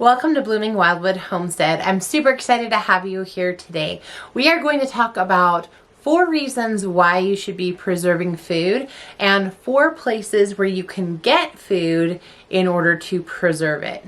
Welcome to Blooming Wildwood Homestead. I'm super excited to have you here today. We are going to talk about 4 reasons why you should be preserving food and 4 places where you can get food in order to preserve it.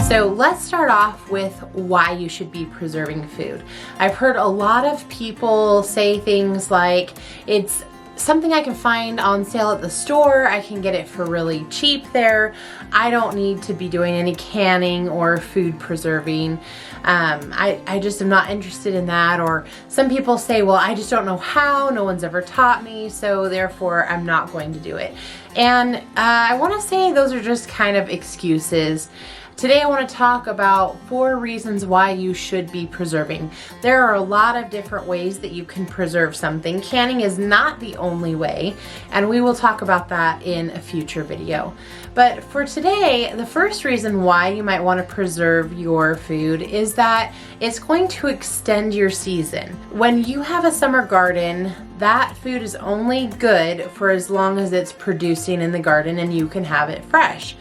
So let's start off with why you should be preserving food. I've heard a lot of people say things like, it's something I can find on sale at the store. I can get it for really cheap there. I don't need to be doing any canning or food preserving. I just am not interested in that. Or some people say, well, I just don't know how. No one's ever taught me, so therefore I'm not going to do it. And I want to say those are just kind of excuses. Today I want to talk about 4 reasons why you should be preserving. There are a lot of different ways that you can preserve something. Canning is not the only way, and we will talk about that in a future video. But for today, the first reason why you might want to preserve your food is that it's going to extend your season. When you have a summer garden, that food is only good for as long as it's producing in the garden and you can have it fresh.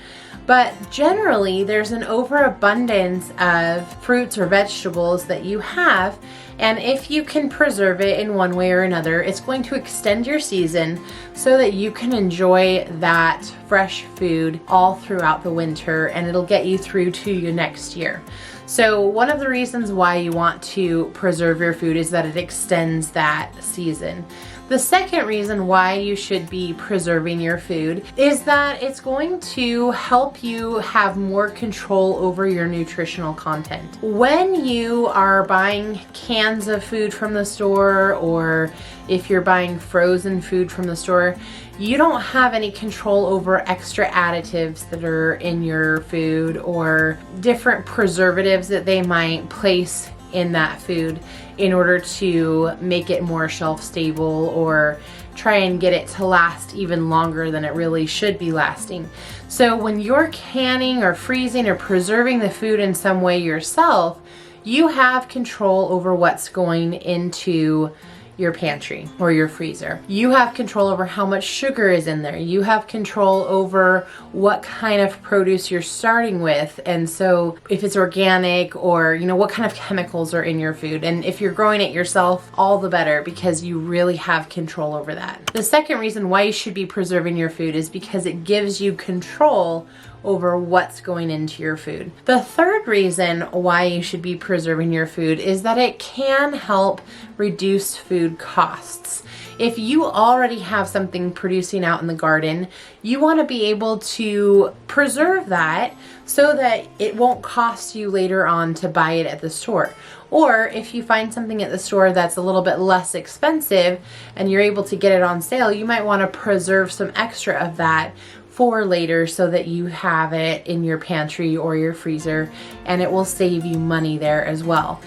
But generally, there's an overabundance of fruits or vegetables that you have, and if you can preserve it in one way or another, it's going to extend your season so that you can enjoy that fresh food all throughout the winter, and it'll get you through to your next year. So one of the reasons why you want to preserve your food is that it extends that season. The second reason why you should be preserving your food is that it's going to help you have more control over your nutritional content. When you are buying cans of food from the store, or if you're buying frozen food from the store, you don't have any control over extra additives that are in your food or different preservatives that they might place in that food in order to make it more shelf stable or try and get it to last even longer than it really should be lasting. So when you're canning or freezing or preserving the food in some way yourself, you have control over what's going into your pantry or your freezer. You have control over how much sugar is in there. You have control over what kind of produce you're starting with, and so if it's organic or what kind of chemicals are in your food. And if you're growing it yourself, all the better, because you really have control over that. The second reason why you should be preserving your food is because it gives you control over what's going into your food. The third reason why you should be preserving your food is that it can help reduce food costs. If you already have something producing out in the garden, you want to be able to preserve that so that it won't cost you later on to buy it at the store. Or if you find something at the store that's a little bit less expensive and you're able to get it on sale, you might want to preserve some extra of that for later so that you have it in your pantry or your freezer, and it will save you money there as well.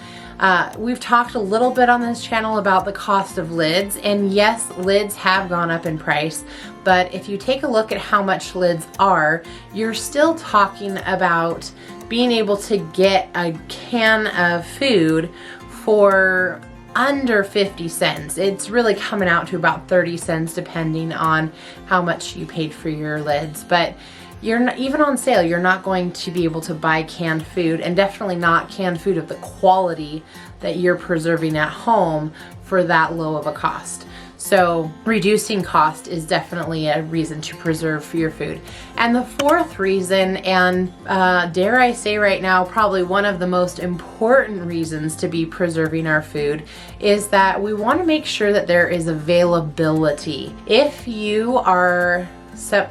We've talked a little bit on this channel about the cost of lids, and yes, lids have gone up in price, but if you take a look at how much lids are, you're still talking about being able to get a can of food for under 50 cents. It's really coming out to about 30 cents depending on how much you paid for your lids. But you're not, even on sale, you're not going to be able to buy canned food, and definitely not canned food of the quality that you're preserving at home for that low of a cost. So reducing cost is definitely a reason to preserve your food. And the fourth reason, and dare I say right now, probably one of the most important reasons to be preserving our food, is that we want to make sure that there is availability. If you are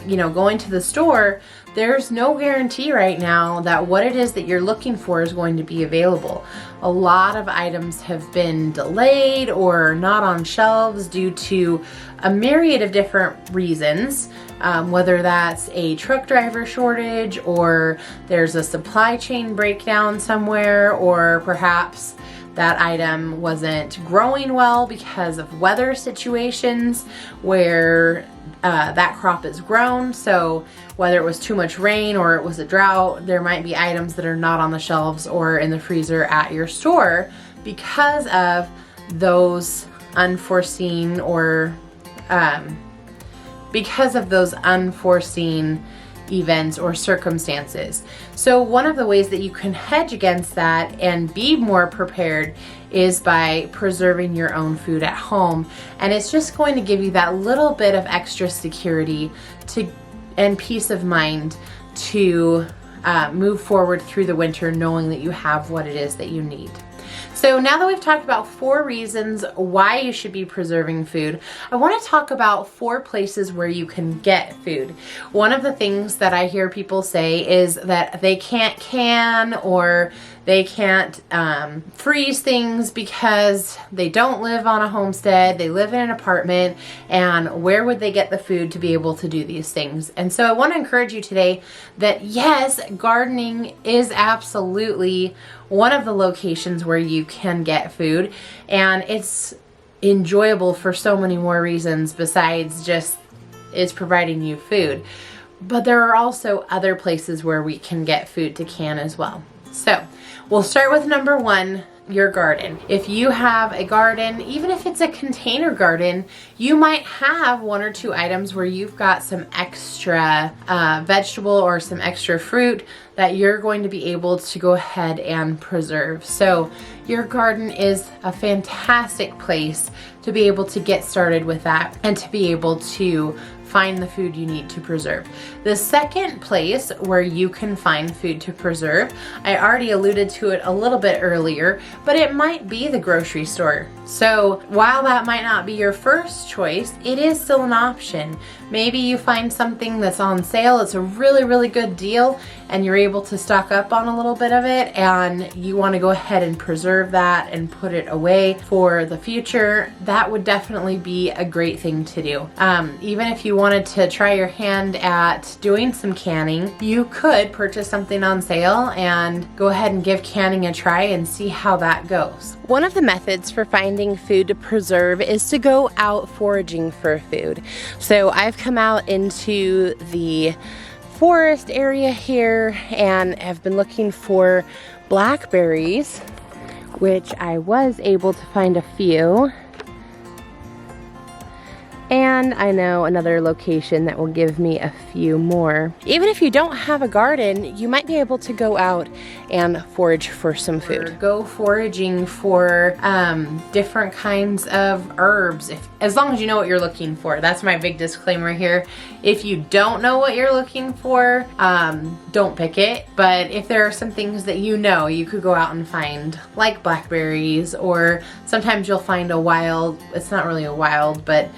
going to the store, there's no guarantee right now that what it is that you're looking for is going to be available. A lot of items have been delayed or not on shelves due to a myriad of different reasons, whether that's a truck driver shortage, or there's a supply chain breakdown somewhere, or perhaps that item wasn't growing well because of weather situations where that crop is grown. So whether it was too much rain or it was a drought, there might be items that are not on the shelves or in the freezer at your store because of those unforeseen events or circumstances. So one of the ways that you can hedge against that and be more prepared is by preserving your own food at home. And it's just going to give you that little bit of extra security and peace of mind to move forward through the winter knowing that you have what it is that you need. So now that we've talked about 4 reasons why you should be preserving food, I want to talk about 4 places where you can get food. One of the things that I hear people say is that they can't can or they can't freeze things because they don't live on a homestead, they live in an apartment, and where would they get the food to be able to do these things? And so I want to encourage you today that yes, gardening is absolutely one of the locations where you can get food, and it's enjoyable for so many more reasons besides just it's providing you food. But there are also other places where we can get food to can as well. So we'll start with number 1, your garden. If you have a garden, even if it's a container garden, you might have 1 or 2 items where you've got some extra vegetable or some extra fruit that you're going to be able to go ahead and preserve. So your garden is a fantastic place to be able to get started with that and to be able to find the food you need to preserve. The second place where you can find food to preserve, I already alluded to it a little bit earlier, but it might be the grocery store. So while that might not be your first choice, it is still an option. Maybe you find something that's on sale, it's a really, really good deal, and you're able to stock up on a little bit of it, and you want to go ahead and preserve that and put it away for the future. That would definitely be a great thing to do. Even if you wanted to try your hand at doing some canning, you could purchase something on sale and go ahead and give canning a try and see how that goes. One of the methods for finding food to preserve is to go out foraging for food. So I've come out into the forest area here and have been looking for blackberries, which I was able to find a few. And I know another location that will give me a few more. Even if you don't have a garden, you might be able to go out and forage for some food. Or go foraging for different kinds of herbs, as long as you know what you're looking for. That's my big disclaimer here. If you don't know what you're looking for, don't pick it. But if there are some things that you know, you could go out and find, like blackberries, or sometimes you'll find a wild, it's not really a wild, but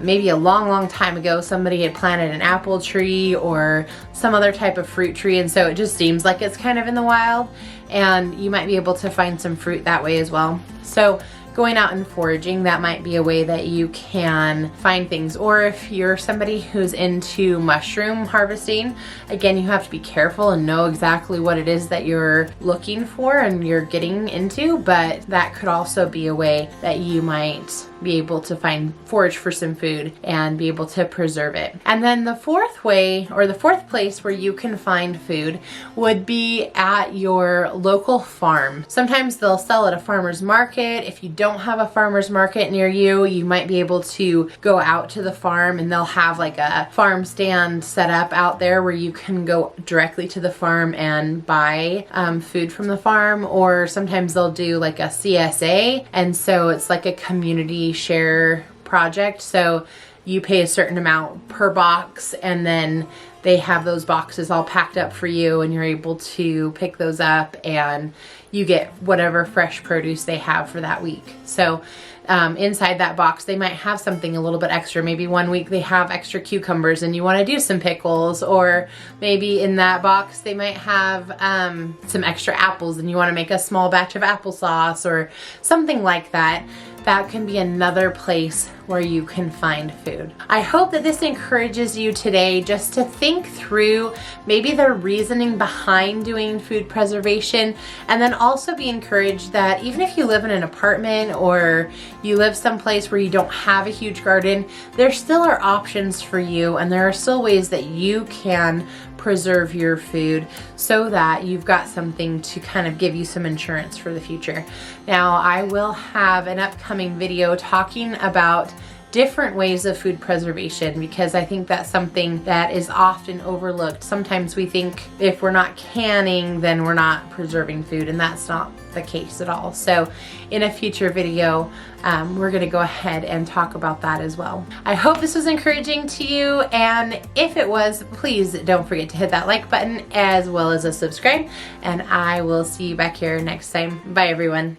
maybe a long time ago somebody had planted an apple tree or some other type of fruit tree, and so it just seems like it's kind of in the wild, and you might be able to find some fruit that way as well. So going out and foraging, that might be a way that you can find things. Or if you're somebody who's into mushroom harvesting, again, you have to be careful and know exactly what it is that you're looking for and you're getting into, but that could also be a way that you might be able to forage for some food and be able to preserve it. And then the 4th way, or the 4th place where you can find food, would be at your local farm. Sometimes they'll sell at a farmer's market. If you don't have a farmer's market near you, you might be able to go out to the farm and they'll have like a farm stand set up out there where you can go directly to the farm and buy food from the farm. Or sometimes they'll do like a CSA, and so it's like a community share project. So you pay a certain amount per box, and then they have those boxes all packed up for you, and you're able to pick those up and you get whatever fresh produce they have for that week. So inside that box they might have something a little bit extra. Maybe one week they have extra cucumbers and you want to do some pickles, or maybe in that box they might have some extra apples and you want to make a small batch of applesauce or something like that. That can be another place where you can find food. I hope that this encourages you today just to think through maybe the reasoning behind doing food preservation, and then also be encouraged that even if you live in an apartment or you live someplace where you don't have a huge garden, there still are options for you, and there are still ways that you can preserve your food so that you've got something to kind of give you some insurance for the future. Now, I will have an upcoming video talking about different ways of food preservation, because I think that's something that is often overlooked. Sometimes we think if we're not canning, then we're not preserving food, and that's not the case at all. So in a future video, we're gonna go ahead and talk about that as well. I hope this was encouraging to you, and if it was, please don't forget to hit that like button as well as a subscribe, and I will see you back here next time. Bye everyone.